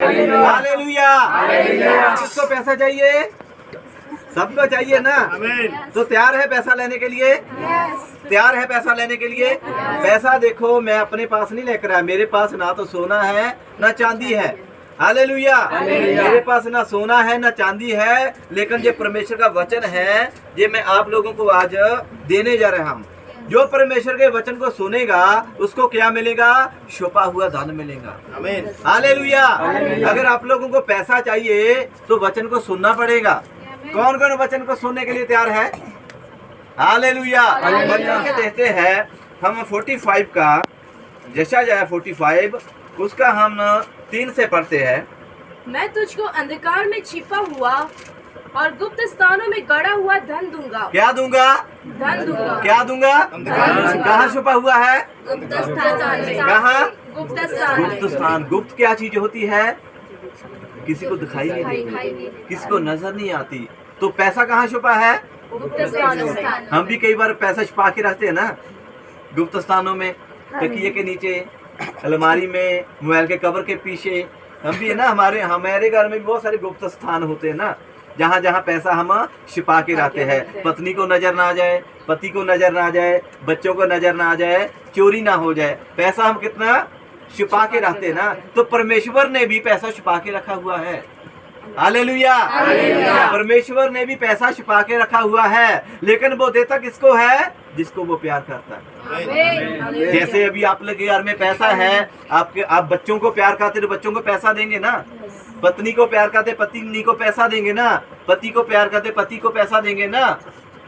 Hallelujah. किसको पैसा चाहिए? सबको चाहिए ना। तो तैयार है पैसा लेने के लिए? तैयार है पैसा लेने के लिए? पैसा देखो मैं अपने पास नहीं लेकर आया, मेरे पास ना तो सोना है ना चांदी है। हालेलुया। मेरे पास ना सोना है ना चांदी है, लेकिन ये परमेश्वर का वचन है, ये मैं आप लोगों को आज देने जा रहा हूँ। जो परमेश्वर के वचन को सुनेगा उसको क्या मिलेगा? छुपा हुआ धन मिलेगा। हालेलुया। अगर आप लोगों को पैसा चाहिए तो वचन को सुनना पड़ेगा। कौन कौन वचन को सुनने के लिए तैयार है? हालेलुया। वचन से देखते हैं हम 45 का, यशायाह 45 उसका हम 3 से पढ़ते हैं। मैं तुझको अंधकार में छिपा हुआ और गुप्त स्थानों में गड़ा हुआ धन दूंगा। क्या दूंगा? धन दूंगा। क्या दूंगा? कहाँ छुपा हुआ है? गुप्त स्थान में। कहाँ? गुप्त स्थान में। गुप्त स्थान। गुप्त क्या चीज होती है? किसी को दिखाई नहीं देती, किसी को नजर नहीं आती। तो पैसा कहाँ छुपा है? गुप्त स्थानों में। हम भी कई बार पैसा छुपा के रखते हैं ना, गुप्त स्थानों में, तकिए के नीचे, अलमारी में, मोबाइल के कवर के पीछे। हम भी है ना, हमारे घर में भी बहुत सारे गुप्त स्थान होते हैं ना, जहाँ जहाँ पैसा हम छिपा के रखते हैं। पत्नी को नजर ना आ जाए, पति को नजर ना आ जाए, बच्चों को नजर ना आ जाए, चोरी ना हो जाए। पैसा हम कितना छिपा के रखते हैं ना। तो परमेश्वर ने भी पैसा छिपा के रखा हुआ है। हालेलुया। परमेश्वर ने भी पैसा छिपा के रखा हुआ है, लेकिन वो देता किसको है? जिसको वो प्यार करता है। जैसे अभी आप लोग के घर में पैसा है, आप बच्चों को प्यार करते तो बच्चों को पैसा देंगे ना। पत्नी को प्यार करते पत्नी को पैसा देंगे ना। पति को प्यार करते पति को पैसा देंगे ना।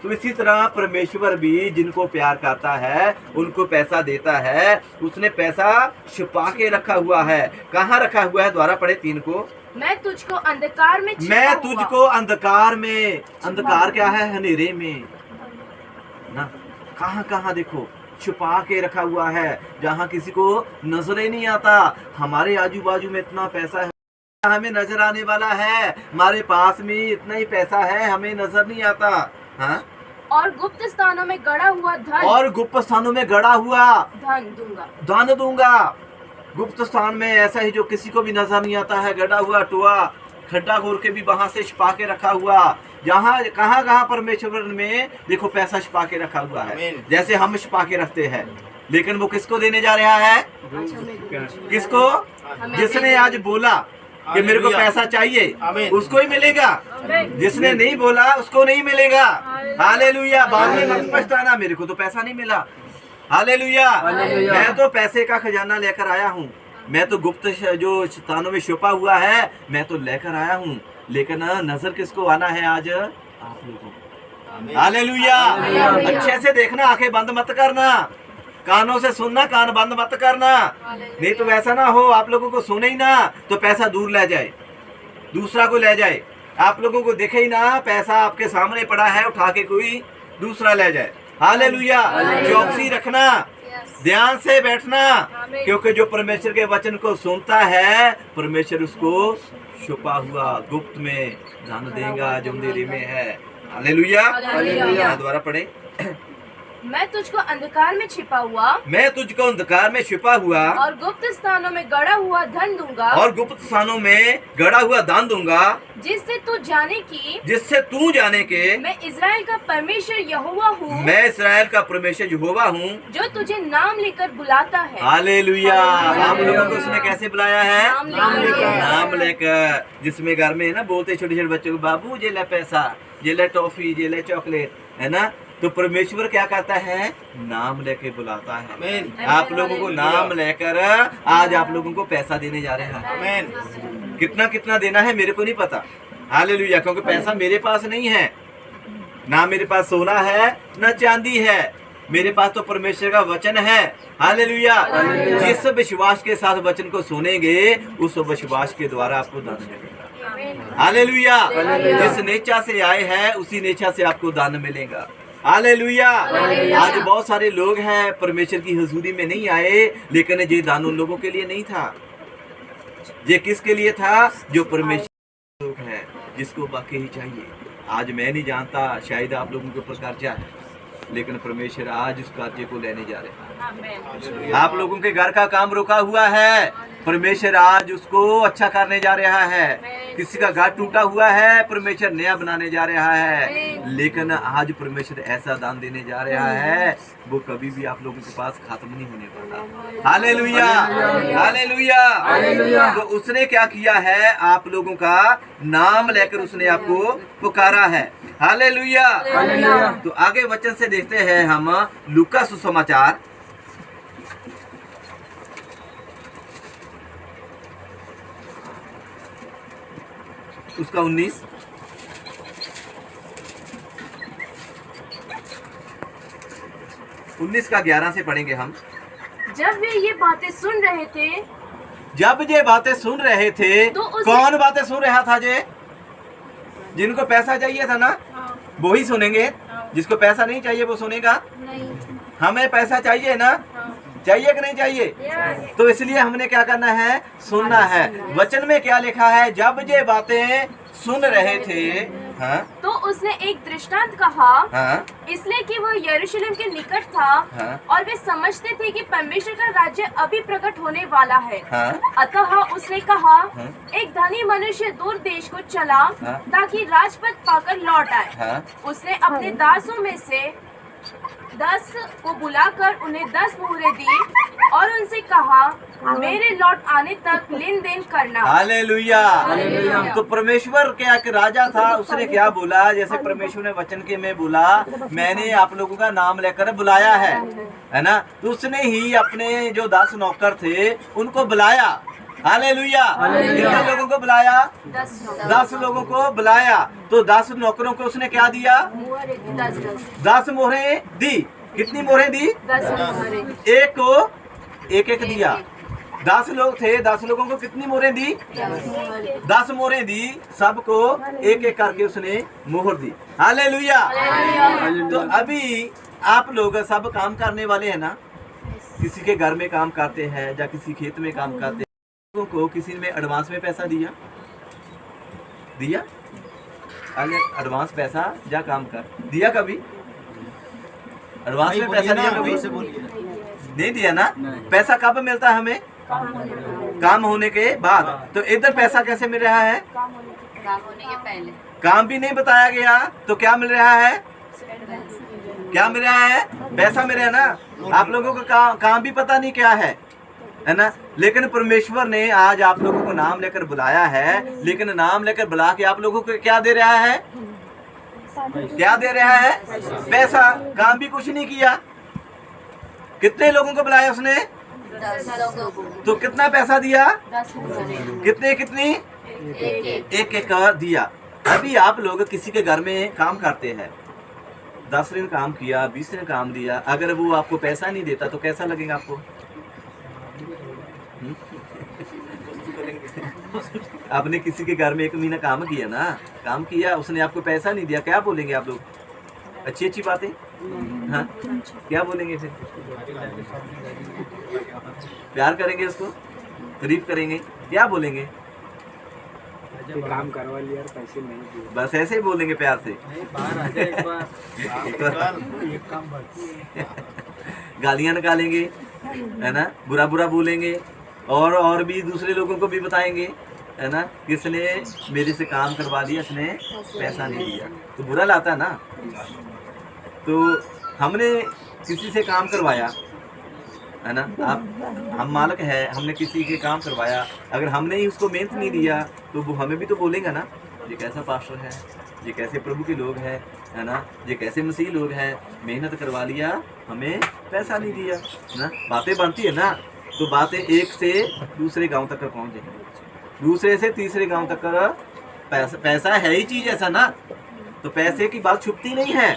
तो इसी तरह परमेश्वर भी जिनको प्यार करता है उनको पैसा देता है। उसने पैसा छिपा के रखा हुआ है। कहाँ रखा हुआ है? द्वारा पढ़े 3 को। मैं तुझको अंधकार में छिपा मैं हुआ। तुझको अंधकार में, अंधकार क्या है? अंधेरे में ना। कहाँ कहाँ देखो छुपा के रखा हुआ है, जहाँ किसी को नजर ही नहीं आता। हमारे आजू बाजू में इतना पैसा है, हमें नजर आने वाला है। हमारे पास में इतना ही पैसा है, हमें नजर नहीं आता। हाँ? और गुप्त स्थानों में गड़ा हुआ धन। और गुप्त स्थानों में गड़ा हुआ धन दूंगा। धन दूंगा। गुप्त स्थान में ऐसा ही जो किसी को भी नजर नहीं आता है, गड़ा हुआ टुआ, खड्डा खोल के भी वहां से छिपा के रखा हुआ। जहाँ कहाँ कहाँ परमेश्वर में देखो पैसा छिपा के रखा हुआ है। जैसे हम छिपा के रखते हैं, लेकिन वो किसको देने जा रहा है? किसको? जिसने आज बोला कि मेरे को पैसा चाहिए उसको ही मिलेगा। जिसने नहीं बोला उसको नहीं मिलेगा। हालेलुया। बाद में मत पछताना, मेरे को तो पैसा नहीं मिला। हालेलुया। मैं तो पैसे का खजाना लेकर आया हूँ। मैं तो गुप्त जो स्थानों में छुपा हुआ है मैं तो लेकर आया हूँ, लेकिन नजर किसको आना है? आज आप लोगों को। हालेलुया। अच्छे से देखना, आंखें बंद मत करना, कानों से सुनना, कान बंद मत करना। नहीं तो वैसा ना हो आप लोगों को सुने ही ना तो पैसा दूर ले जाए, दूसरा को ले जाए। आप लोगों को दिखे ही ना पैसा आपके सामने पड़ा है, उठा के कोई दूसरा ले जाए। हालेलुया। चौकसी रखना, ध्यान से बैठना, क्योंकि जो परमेश्वर के वचन को सुनता है परमेश्वर उसको छुपा हुआ गुप्त में धन देगा जो अंधेरे में है। हालेलुया। दोबारा पढ़े। मैं तुझको अंधकार में छिपा हुआ। मैं तुझको अंधकार में छिपा हुआ और गुप्त स्थानों में गड़ा हुआ धन दूंगा। और गुप्त स्थानों में गड़ा हुआ दान दूंगा। जिससे तू जाने की, जिससे तू जाने के मैं इज़राइल का परमेश्वर यहोवा हूँ। मैं इस्राएल का परमेश्वर यहोवा हूँ, जो तुझे नाम लेकर बुलाता है। हालेलुया। आप लोगों को उसने कैसे बुलाया है? नाम लेकर। जिसमें घर में है ना बोलते छोटे छोटे बच्चों को, बाबू ये ले पैसा, ये ले टॉफी, ये ले चॉकलेट, है ना। तो परमेश्वर क्या करता है? नाम लेके बुलाता है। आप लोगों को नाम लेकर आज आप लोगों को पैसा देने जा रहे हैं। कितना कितना देना है मेरे को नहीं पता। हालेलुया। क्योंकि पैसा मेरे पास नहीं है, ना मेरे पास सोना है ना चांदी है, मेरे पास तो परमेश्वर का वचन है। हालेलुया। जिस विश्वास के साथ वचन को सुनेंगे उस विश्वास के द्वारा आपको दान मिलेगा। हालेलुया। जिस नेचा से आए हैं उसी नेचा से आपको दान मिलेगा। हालेलुया। आज बहुत सारे लोग हैं परमेश्वर की हुजूरी में नहीं आए, लेकिन ये दान उन लोगों के लिए नहीं था। ये किसके लिए था? जो परमेश्वर लोग हैं, जिसको वाकई ही चाहिए। आज मैं नहीं जानता, शायद आप लोगों के ऊपर कर्जा है, लेकिन परमेश्वर आज उस कर्जे को लेने जा रहे हैं। आप लोगों के घर का काम रुका हुआ है, परमेश्वर आज उसको अच्छा करने जा रहा है। किसी का घर टूटा हुआ है, परमेश्वर नया बनाने जा रहा है। लेकिन आज परमेश्वर ऐसा दान देने जा रहा है, वो कभी भी आप लोगों के पास खत्म नहीं होने वाला। Hallelujah, hallelujah. तो उसने क्या किया है, आप लोगों का नाम लेकर उसने आपको पुकारा है। हालेलुया। तो आगे वचन से देखते हैं हम लूका सुसमाचार, उसका 19 का 11 से पढ़ेंगे हम। जब वे ये बातें सुन रहे थे, जब ये बातें सुन रहे थे, तो कौन बातें सुन रहा था? जे जिनको पैसा चाहिए था ना, वो ही सुनेंगे। जिसको पैसा नहीं चाहिए वो सुनेगा नहीं। हमें पैसा चाहिए ना, चाहिए कि नहीं चाहिए? तो इसलिए हमने क्या करना है, सुनना है। वचन में क्या लिखा है, जब ये बातें सुन रहे थे, हाँ, तो उसने एक दृष्टांत कहा, हाँ, इसलिए कि वह यरूशलेम के निकट था, हाँ, और वे समझते थे कि परमेश्वर का राज्य अभी प्रकट होने वाला है। हाँ, अतः उसने कहा, हाँ, एक धनी मनुष्य दूर देश को चला, हाँ, ताकि राजपथ पाकर लौट आए। हाँ, उसने अपने दासों में से 10 को बुलाकर उन्हें 10 मुहरें दी और उनसे कहा, मेरे लौट आने तक लेन देन करना। हालेलुया। हालेलुया। तो परमेश्वर क्या, एक राजा था, उसने क्या बोला, जैसे परमेश्वर ने वचन के में बोला, मैंने आप लोगों का नाम लेकर बुलाया है ना। तो उसने ही अपने जो 10 नौकर थे उनको बुलाया। हालेलुया। कितने लोगों को बुलाया? 10 लोगों को बुलाया। तो 10 नौकरों को उसने क्या दिया? 10 मोहरें दी। कितनी मोहरें दी? 10 मुहरें। एक को एक एक दिया। 10 लोग थे, 10 लोगों को कितनी मोहरें दी? 10 मोहरें दी। सबको एक एक करके उसने मोहर दी। हालेलुया। तो अभी आप लोग सब काम करने वाले हैं ना, किसी के घर में काम करते हैं या किसी खेत में काम करते हैं, लोगों को किसी में एडवांस में पैसा दिया? अरे एडवांस पैसा जा काम कर दिया? कभी एडवांस में पैसा दिया? कभी नहीं दिया ना। पैसा कब मिलता है हमें? काम होने के बाद। तो इधर पैसा कैसे मिल रहा है? काम होने के पहले। काम भी नहीं बताया गया तो क्या मिल रहा है? क्या मिल रहा है? पैसा मिल रहा है ना। आप लोगों को काम भी पता नहीं क्या है ना। लेकिन परमेश्वर ने आज आप लोगों को नाम लेकर बुलाया है, लेकिन नाम लेकर बुला के आप लोगों को क्या दे रहा है? क्या दे रहा है? पैसा। काम भी कुछ नहीं किया। कितने लोगों को बुलाया उसने? 10 तो कितना पैसा दिया? 10 मुहरें। कितने कितनी? एक एक दिया। अभी आप लोग किसी के घर में काम करते हैं, 10 दिन काम किया, 20 दिन काम दिया, अगर वो आपको पैसा नहीं देता तो कैसा लगेगा आपको? आपने किसी के घर में 1 महीना काम किया ना, काम किया, उसने आपको पैसा नहीं दिया, क्या बोलेंगे आप लोग? अच्छी अच्छी बातें, हाँ, क्या बोलेंगे फिर? प्यार करेंगे उसको, तारीफ करेंगे, क्या बोलेंगे? काम करवा लिया, पैसे नहीं दिए, बस ऐसे ही बोलेंगे प्यार से। बाहर आ जाए एक बार एक काम गालियां निकालेंगे, है ना, बुरा बुरा बोलेंगे, और भी दूसरे लोगों को भी बताएंगे, है ना, किसने मेरे से काम करवा दिया, इसने पैसा नहीं दिया, तो बुरा लाता है ना। तो हमने किसी से काम करवाया, है ना, हम मालिक है, हमने किसी के काम करवाया, अगर हमने ही उसको मेहनत नहीं दिया तो वो हमें भी तो बोलेगा ना, ये कैसा पास्टर है, ये कैसे प्रभु के लोग हैं, है ना, ये कैसे मसीह लोग हैं, मेहनत करवा लिया, हमें पैसा नहीं दिया ना। बातें बनती है ना, तो बातें एक से दूसरे गांव तक पहुंच जाएंगी, दूसरे से तीसरे गांव तक पैसा है ही चीज़ ऐसा ना, तो पैसे की बात छुपती नहीं है,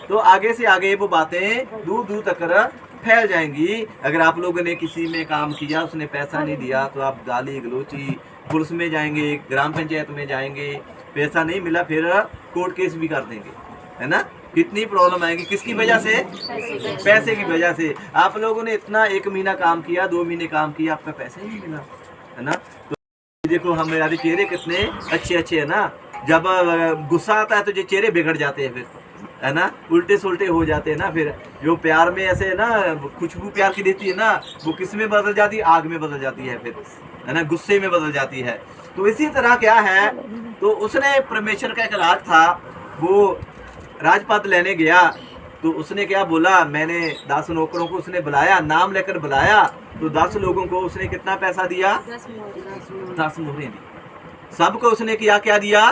तो आगे से आगे वो बातें दूर दूर तक फैल जाएंगी। अगर आप लोगों ने किसी में काम किया, उसने पैसा नहीं दिया, तो आप गाली गलोची, पुलिस में जाएंगे, ग्राम पंचायत में जाएंगे, पैसा नहीं मिला फिर कोर्ट केस भी कर देंगे, है ना। कितनी प्रॉब्लम आएगी, किसकी वजह से? पैसे की वजह से। आप लोगों ने इतना 1 महीना काम किया, 2 महीने काम किया, आपका पैसा ही नहीं मिला, है ना। तो देखो हमारे चेहरे कितने अच्छे अच्छे है ना, जब गुस्सा आता है तो ये चेहरे बिगड़ जाते हैं फिर, है ना, उल्टे सुलटे हो जाते हैं ना। फिर जो प्यार में ऐसे ना खुशबू प्यार की देती है ना, वो किस में बदल जाती है, आग में बदल जाती है, फिर है ना, गुस्से में बदल जाती है। तो इसी तरह क्या है, तो उसने परमेश्वर का एक राज था, वो राजपाट लेने गया, तो उसने क्या बोला, मैंने 10 नौकरों को उसने बुलाया, नाम लेकर बुलाया, तो 10 लोगों को उसने कितना पैसा दिया, 10 मोहरें दी। सबको उसने क्या दिया,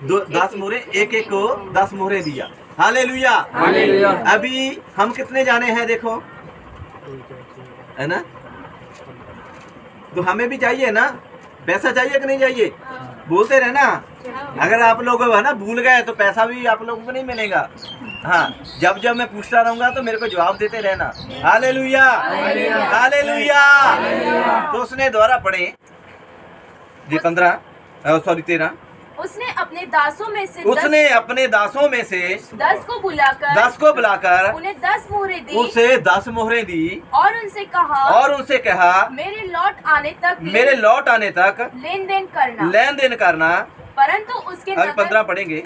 10 मोहरें, एक एक को 10 मोहरें दिया। हालेलुया। अभी हम कितने जाने हैं देखो, है ना, तो हमें भी चाहिए ना, पैसा चाहिए कि नहीं चाहिए, बोलते रहना। अगर आप लोग है ना भूल गए तो पैसा भी आप लोगों को नहीं मिलेगा। हाँ, जब जब मैं पूछता रहूंगा तो मेरे को जवाब देते रहना। Hallelujah, hallelujah. तो उसने द्वारा पढ़े जी 13 उसने अपने दासों में से उसने अपने दासों में से 10 को बुलाकर उन्हें 10 मोहरें दी, उसे 10 मोहरें दी और उनसे कहा मेरे लौट आने तक लेन देन करना। परंतु उसके अभी 15 पढ़ेंगे।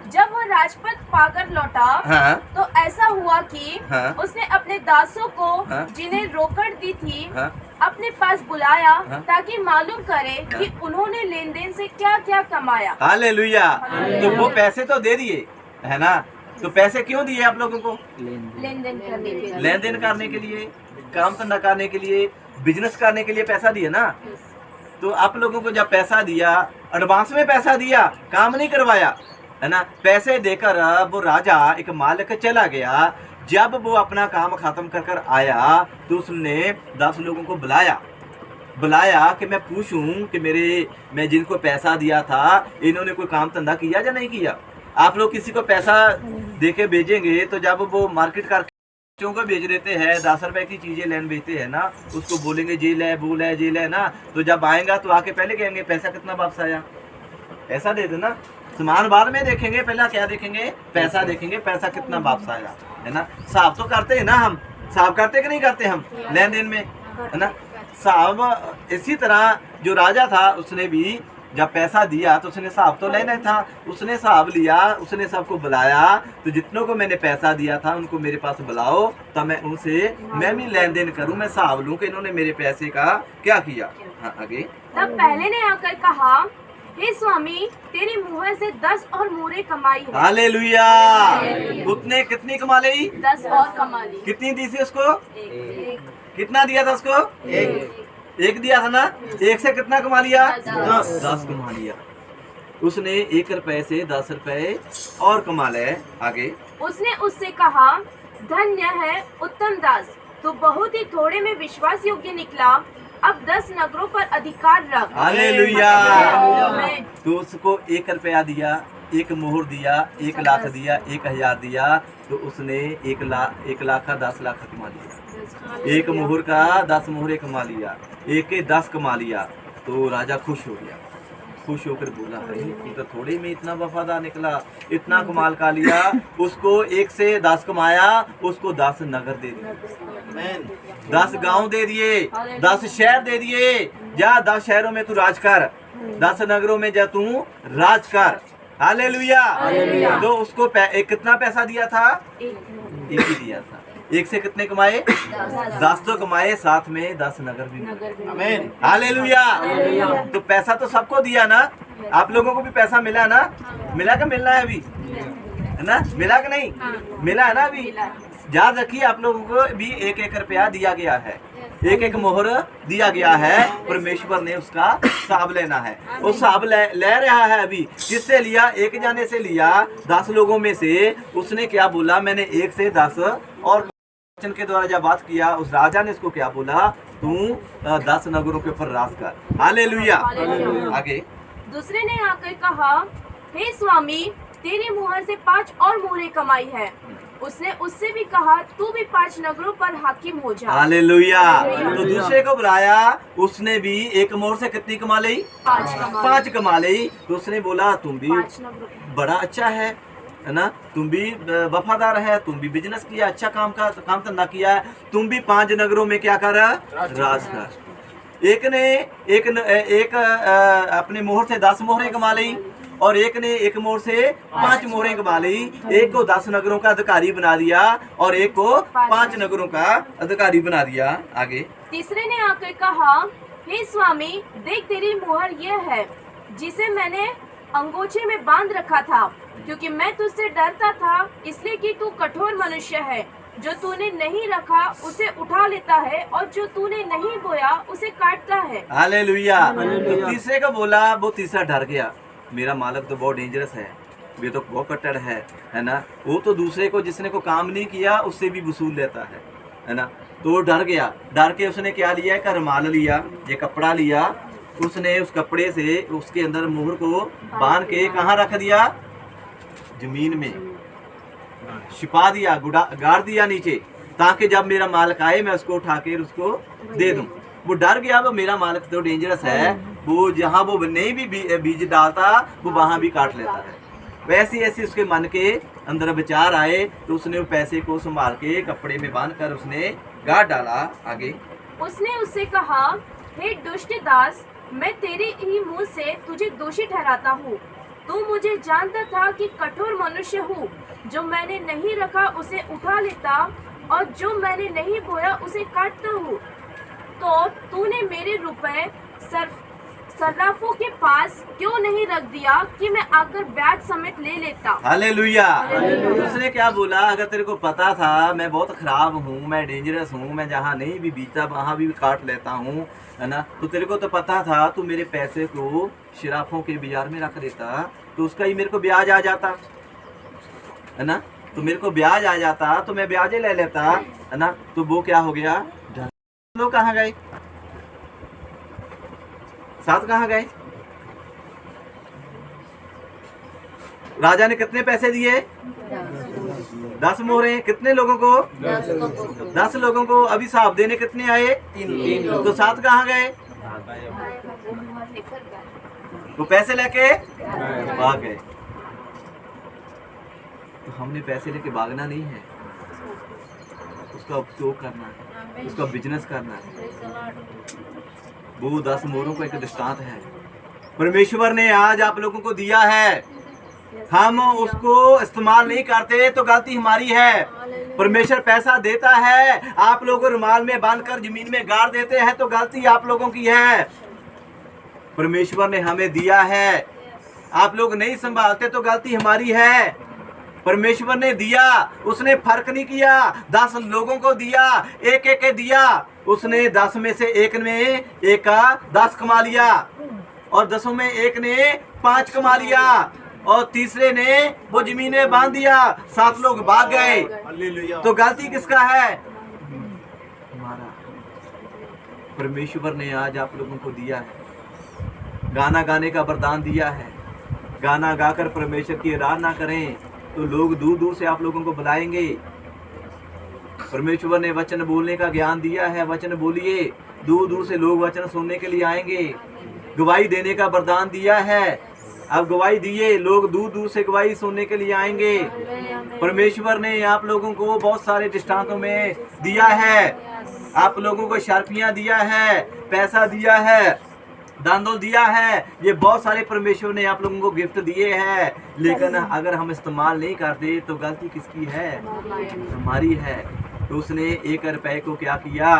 जब वो राजपद पाकर लौटा, हाँ, तो ऐसा हुआ कि हाँ, उसने अपने दासों को, हाँ, जिन्हें रोकड़ दी थी, हाँ, अपने पास बुलाया, हाँ, ताकि मालूम करे हाँ, कि उन्होंने लेन देन से क्या क्या कमाया। हालेलुया। तो वो पैसे तो दे दिए, है ना, तो पैसे क्यों दिए आप लोगों को, लेन देन करने के लिए, लेन देन करने के लिए, काम धंधा करने के लिए, बिजनेस करने के लिए पैसा दिया ना। तो आप लोगों को जब पैसा दिया, एडवांस में पैसा दिया, काम नहीं करवाया, है ना, पैसे देकर वो राजा एक मालिक चला गया। जब वो अपना काम खत्म कर कर आया तो उसने 10 लोगों को बुलाया कि मैं पूछूं कि मैं जिनको पैसा दिया था इन्होंने कोई काम धंधा किया या नहीं किया। आप लोग किसी को पैसा देके भेजेंगे तो जब वो मार्केट कर बच्चों को बेच देते हैं, 10 रुपए की चीजें लेन बेचते हैं ना, उसको बोलेंगे जे ले वो ले जे ले ना, तो जब आएगा तो आके पहले कहेंगे पैसा कितना वापस आया, पैसा दे देना। सामान बाद में देखेंगे, पहला क्या देखेंगे, पैसा देखेंगे, पैसा कितना वापस आया, है ना। साहब तो करते हैं ना, हम साहब करते कि नहीं करते हम लेन देन में, है ना। साहब इसी तरह जो राजा था उसने भी जब पैसा दिया तो उसने साहब तो लेना था, उसने साहब लिया, उसने सबको बुलाया, तो जितनों को मैंने पैसा दिया था उनको मेरे पास बुलाओ, तब मैं भी लेन देन करूं, मैं साहब लूं कि इन्होंने मेरे पैसे का क्या किया। हाँ, आगे। तब पहले ने आकर कहा, हे स्वामी, तेरी मुहर से 10 और मोहरें कमाई है। हालेलुया। उतने कितनी कमा ली, 10 और कमा ली। कितनी दी थी उसको, कितना दिया था उसको, एक दिया था ना, एक से कितना कमा लिया, 10 कमा लिया। उसने 1 रुपए से 10 रुपए और कमा ले। आगे। उसने उससे कहा, धन्य है उत्तम दास, तो बहुत ही थोड़े में विश्वास योग्य निकला, अब 10 नगरों पर अधिकार रख। हालेलुया। तो उसको 1 रुपया दिया, 1 मोहर दिया, 1 लाख दिया, 1,000 दिया, तो उसने 1 लाख का 10 लाख कमा लिया। 1 मोहर का 10 मोहरें कमा लिया, 1 के 10 कमा लिया। तो राजा खुश हो गया, खुश होकर बोला, अरे तू तो थोड़े में इतना वफादार निकला, इतना कमाल का लिया। उसको 1 से 10 कमाया, उसको 10 नगर दे दिए, 10 गांव दे दिए, 10 शहर दे दिए। जा 10 शहरों में तू राज कर, 10 नगरों में जा तू राज कर। हालेलुया। तो उसको कितना पैसा दिया था, 1 ही दिया था। 1 से कितने कमाए, 10 तो कमाए, साथ में 10 नगर भी मिले। आमीन। हालेलुया। तो पैसा तो सबको दिया ना, आप लोगों को भी पैसा मिला ना, मिला कि मिलना है अभी, है ना, मिला कि नहीं, मिला है ना अभी। याद रखिए आप लोगों को भी 1 रुपया दिया गया है, 1 मोहर दिया गया है। परमेश्वर ने उसका हिसाब लेना है, वो हिसाब ले रहा है अभी। किससे लिया, 1 जाने से लिया, 10 लोगों में से। उसने क्या बोला, मैंने 1 से 10 और वचन के द्वारा जब बात किया, उस राजा ने इसको क्या बोला, तू 10 नगरों के ऊपर राज कर। हालेलुया। आगे। दूसरे ने आकर कहा, हे स्वामी, तेरी मुहर से 5 और मोहरें कमाई है। उसने उससे भी कहा, तू भी 5 नगरों पर हाकिम हो जा। हालेलुया। तो दूसरे को बुलाया, उसने भी 1 मोहर से कितनी कमा ली, 5 कमा ली। तो उसने बोला, तुम भी बड़ा अच्छा है ना, तुम भी वफादार है, तुम भी बिजनेस किया, अच्छा काम धंधा किया है, तुम भी 5 नगरों में क्या कर, राज कर। एक ने अपने मोहर से 10 मोहरें कमा ली, और एक ने एक मोहर से 5 मोहरें गवा ली, एक को 10 नगरों का अधिकारी बना दिया और एक को 5 नगरों का अधिकारी बना दिया। आगे तीसरे ने आकर कहा, हे स्वामी, देख तेरी मुहर यह है जिसे मैंने अंगोछे में बांध रखा था, क्योंकि मैं तुझसे डरता था, इसलिए कि तू कठोर मनुष्य है। जो तूने नहीं रखा उसे उठा लेता है और जो तूने नहीं बोया उसे काटता है। हालेलुया। तो तीसरे को बोला, वो तीसरा डर गया, मेरा मालिक तो बहुत डेंजरस है, ये तो बहुत कट्टर है ना। वो तो दूसरे को, जिसने को काम नहीं किया उससे भी वसूल लेता है ना। तो वो डर गया, डर के उसने क्या लिया, एक रुमाल लिया, ये कपड़ा लिया, उसने उस कपड़े से उसके अंदर मुहर को बांध के कहाँ रख दिया, जमीन में छिपा दिया, गाड़ दिया नीचे, ताकि जब मेरा मालिक आए मैं उसको उठा के उसको दे दूं। वो डर गया, वो मेरा मालिक तो डेंजरस है, वो जहाँ वो नहीं भी बीज डालता वो वहाँ भी काट लेता है। वैसे ऐसे उसके मन के अंदर विचार आए, तो उसने वो पैसे को संभाल के कपड़े में बांध कर उसने गाड़ डाला। आगे उसने उससे कहा, हे दुष्ट दास, मैं तेरे ही मुंह से तुझे दोषी ठहराता हूँ। तू मुझे जानता था कि कठोर मनुष्य हूँ, जो मैंने नहीं रखा उसे उठा लेता और जो मैंने नहीं बोया उसे काटता हूँ। तो तूने मेरे रुपए सर्राफों के पास क्यों नहीं रख दिया कि मैं आकर ब्याज समेत ले लेता। हालेलुया। उसने क्या बोला, अगर तेरे को पता था मैं बहुत खराब हूँ, मैं डेंजरस हूँ, मैं जहाँ नहीं भी बीता वहाँ भी काट लेता हूँ, है ना, तो तेरे को तो पता था, तू मेरे पैसे को शराफों के बाजार में रख देता तो उसका ही मेरे को ब्याज आ जाता, है ना, तो मेरे को ब्याज आ जाता तो मैं ब्याजे ले लेता, है ना। तो वो क्या हो गया, लोग कहाँ गए, साथ कहाँ गए। राजा ने कितने पैसे दिए, 10 मोहरें, कितने लोगों को, 10 लोगों को। अभी साहब देने कितने आए, 3। तो 7 कहाँ गए, वो पैसे लेके भाग गए। तो हमने पैसे लेके भागना नहीं है, उसका उपयोग करना है, उसका बिजनेस करना है। वो 10 मोहरों का एक दृष्टांत है, परमेश्वर ने आज आप लोगों को दिया है, हम उसको इस्तेमाल नहीं करते तो गलती हमारी है। परमेश्वर पैसा देता है, आप लोग रुमाल में बांधकर जमीन में गाड़ देते हैं तो गलती आप लोगों की है। परमेश्वर ने हमें दिया है, आप लोग नहीं संभालते तो गलती हमारी है। परमेश्वर ने दिया, उसने फर्क नहीं किया, 10 लोगों को दिया, एक एक दिया, उसने 10 में से एक ने एक का 10 कमा लिया और 10 में एक ने 5 कमा लिया और तीसरे ने वो जमीन में बांध दिया, 7 लोग भाग गए। तो गलती किसका है, हमारा। परमेश्वर ने आज आप लोगों को दिया है, गाना गाने का वरदान दिया है, गाना गाकर परमेश्वर की आराधना करें तो लोग दूर दूर से आप लोगों को बुलाएंगे। परमेश्वर ने वचन बोलने का ज्ञान दिया है, वचन बोलिए, दूर दूर से लोग वचन सुनने के लिए आएंगे। गवाही देने का वरदान दिया है, अब गवाही दिए, लोग दूर दूर से गवाही सुनने के लिए आएंगे। परमेश्वर ने आप लोगों को बहुत सारे दृष्टांतों में दिया है, आप लोगों को शार्पियां दिया है, पैसा दिया है, दांदोल दिया है, ये बहुत सारे परमेश्वर ने आप लोगों को गिफ्ट दिए हैं। लेकिन अगर हम इस्तेमाल नहीं करते तो गलती किसकी है, हमारी है। तो उसने 1 रुपए को क्या किया,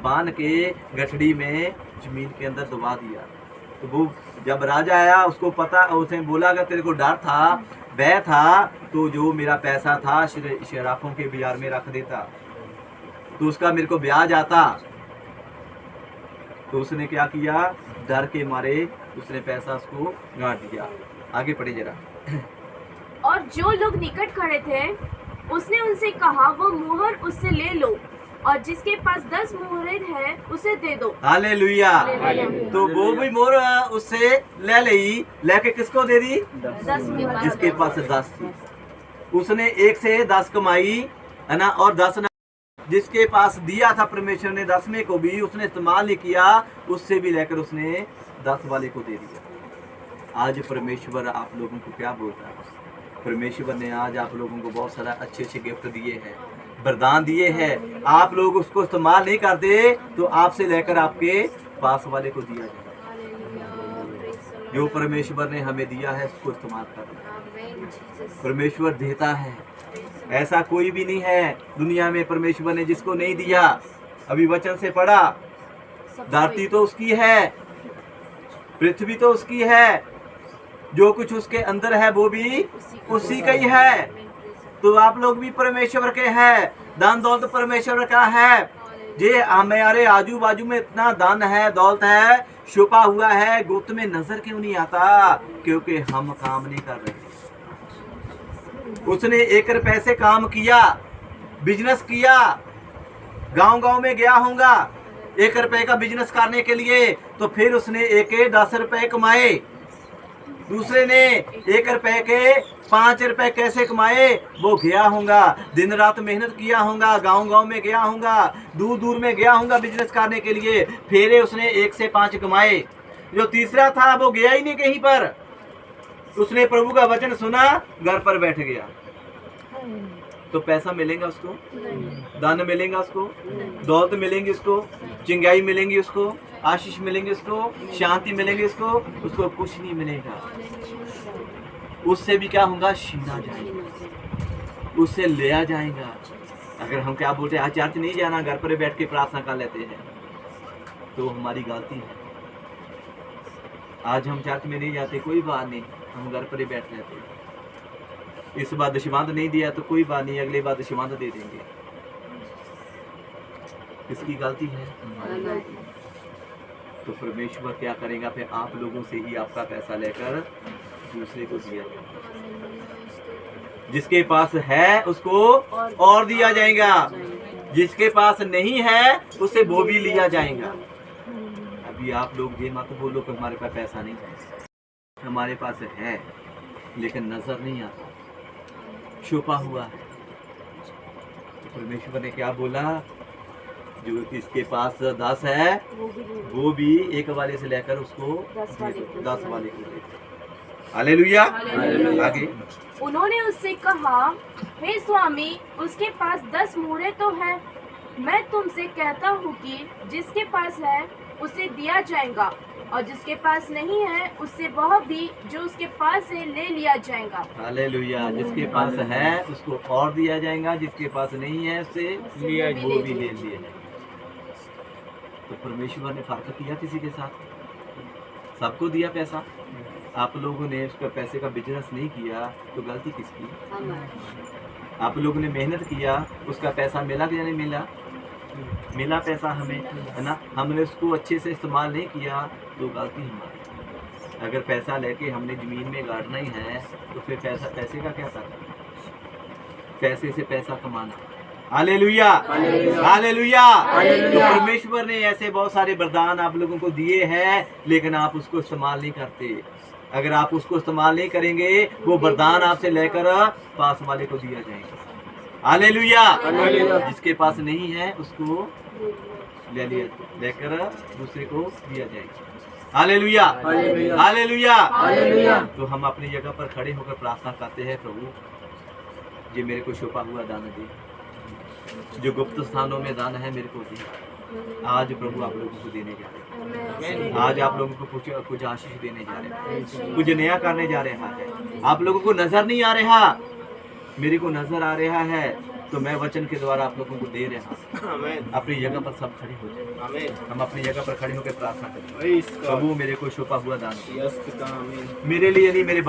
बांध के गठड़ी में जमीन के अंदर दबा दिया। तो वो जब राजा आया उसको पता, उसने बोला अगर तेरे को डर था, भय था, तो जो मेरा पैसा था शराफों के बाजार में रख देता तो उसका मेरे को ब्याज आता। तो उसने क्या किया, डर के मारे उसने पैसा उसको गाड़ दिया। आगे पढ़े जरा। और जो लोग निकट खड़े थे उसने उनसे कहा, वो मुहर उससे ले लो और जिसके पास 10 मोहरें हैं उसे दे दो। हालेलुया। तो वो भी मोहर उससे ले ली, लेके किसको दे दी, 10 जिसके पास 10 थी। उसने 1 से 10 कमाई, है ना, और 10 जिसके पास दिया था परमेश्वर ने 10वें को भी उसने इस्तेमाल नहीं किया, उससे भी लेकर उसने 10 वाले को दे दिया। आज परमेश्वर आप लोगों को क्या बोलता है, परमेश्वर ने आज आप लोगों को बहुत सारा अच्छे अच्छे गिफ्ट दिए हैं, वरदान दिए हैं, आप लोग उसको इस्तेमाल नहीं करते तो आपसे लेकर आपके पास वाले को दिया जाए। जो परमेश्वर ने हमें दिया है उसको इस्तेमाल करना। परमेश्वर देता है, ऐसा कोई भी नहीं है दुनिया में परमेश्वर ने जिसको नहीं दिया। अभी वचन से पढ़ा, धरती तो उसकी है, पृथ्वी तो उसकी है, जो कुछ उसके अंदर है वो भी उसी का ही है। तो आप लोग भी परमेश्वर के हैं, दान दौलत परमेश्वर का है। जे हमारे आजू बाजू में इतना दान है, दौलत है, छुपा हुआ है, गुप्त में नजर क्यों नहीं आता? क्योंकि हम काम नहीं कर रहे। उसने 1 रुपए से काम किया, बिजनेस किया, गांव गांव में गया होगा 1 रुपए का बिजनेस करने के लिए, तो फिर उसने 10 रुपए कमाए। दूसरे ने 1 रुपए के 5 रुपए कैसे कमाए, वो गया होगा, दिन रात मेहनत किया होगा, गांव गांव में गया होगा, दूर दूर में गया होगा बिजनेस करने के लिए, फिर उसने 1 से 5 कमाए। जो तीसरा था वो गया ही नहीं कहीं पर, उसने प्रभु का वचन सुना, घर पर बैठ गया। तो पैसा मिलेगा उसको, दान मिलेगा उसको, दौलत मिलेंगी उसको, चिंगाई मिलेंगी उसको, आशीष मिलेंगे उसको, शांति मिलेंगी उसको कुछ नहीं मिलेगा। उससे भी क्या होगा, छीना जाएगा, उससे लिया जाएगा। अगर हम क्या बोलते हैं, आज चर्च नहीं जाना, घर पर बैठ के प्रार्थना कर लेते हैं, तो हमारी गलती है। आज हम चर्च में नहीं जाते, कोई बात नहीं, हम घर पर ही बैठ रहते हैं। इस बार दशमांत नहीं दिया तो कोई बात नहीं, अगली बार दशमांत दे देंगे। किसकी गलती है? तो परमेश्वर क्या करेगा, फिर आप लोगों से ही आपका पैसा लेकर दूसरे को दिया जाएगा। जिसके पास है उसको और दिया जाएगा, जिसके पास नहीं है उसे वो भी लिया जाएगा। अभी आप लोग ये मत बोलो कि हमारे पास पैसा नहीं है, हमारे पास है लेकिन नजर नहीं आता, छुपा हुआ है। तो परमेश्वर ने क्या बोला, जो किसके पास 10 है वो भी 1 वाले से लेकर उसको 10 वाले को दे। हालेलुया। आगे उन्होंने उससे कहा, हे स्वामी, उसके पास 10 मुहरें तो है। मैं तुमसे कहता हूँ कि जिसके पास है उसे दिया जाएगा, और जिसके पास नहीं है उससे वह भी जो उसके पास से ले लिया जाएगा। हालेलुया। जिसके पास है उसको और दिया जाएगा, जिसके पास नहीं है उससे वो भी ले लिया जाएगा। तो परमेश्वर ने फर्क किया किसी के साथ? सबको दिया पैसा। आप लोगों ने उसका पैसे का बिजनेस नहीं किया तो गलती किसकी? आप लोगों ने मेहनत किया, उसका पैसा मिला कि नहीं मिला? मिला पैसा हमें, है ना। हमने उसको अच्छे से इस्तेमाल नहीं किया तो गलती हमारी। अगर पैसा लेके हमने ज़मीन में गाड़ना ही है तो फिर पैसे का क्या करना? पैसे से पैसा कमाना। Hallelujah, hallelujah. तो परमेश्वर ने ऐसे बहुत सारे वरदान आप लोगों को दिए हैं, लेकिन आप उसको इस्तेमाल नहीं करते। अगर आप उसको इस्तेमाल नहीं करेंगे, वो वरदान आपसे लेकर पास वाले को दिया जाएगा। हालेलुया। जिसके पास नहीं है उसको ले लिया, लेकर दूसरे को दिया जाएगा। Hallelujah, hallelujah. तो हम अपनी जगह पर खड़े होकर प्रार्थना करते हैं, प्रभु ये मेरे को छुपा हुआ दान दे, जो गुप्त स्थानों में दान है मेरे को दे। आज प्रभु आप लोगों को देने जा रहे हैं, आज आप लोगों को कुछ आशीष देने जा रहे हैं, कुछ नया करने जा रहा है। आप लोगों को नजर नहीं आ रहा, मेरे को नजर आ रहा है, तो मैं वचन के द्वारा आप लोगों को दे रहा हूँ। अपनी जगह पर सब खड़े हो जाए, हम अपनी जगह पर खड़े होकर प्रार्थना करें। प्रभु मेरे को छुपा हुआ दान, मेरे लिए नहीं, मेरे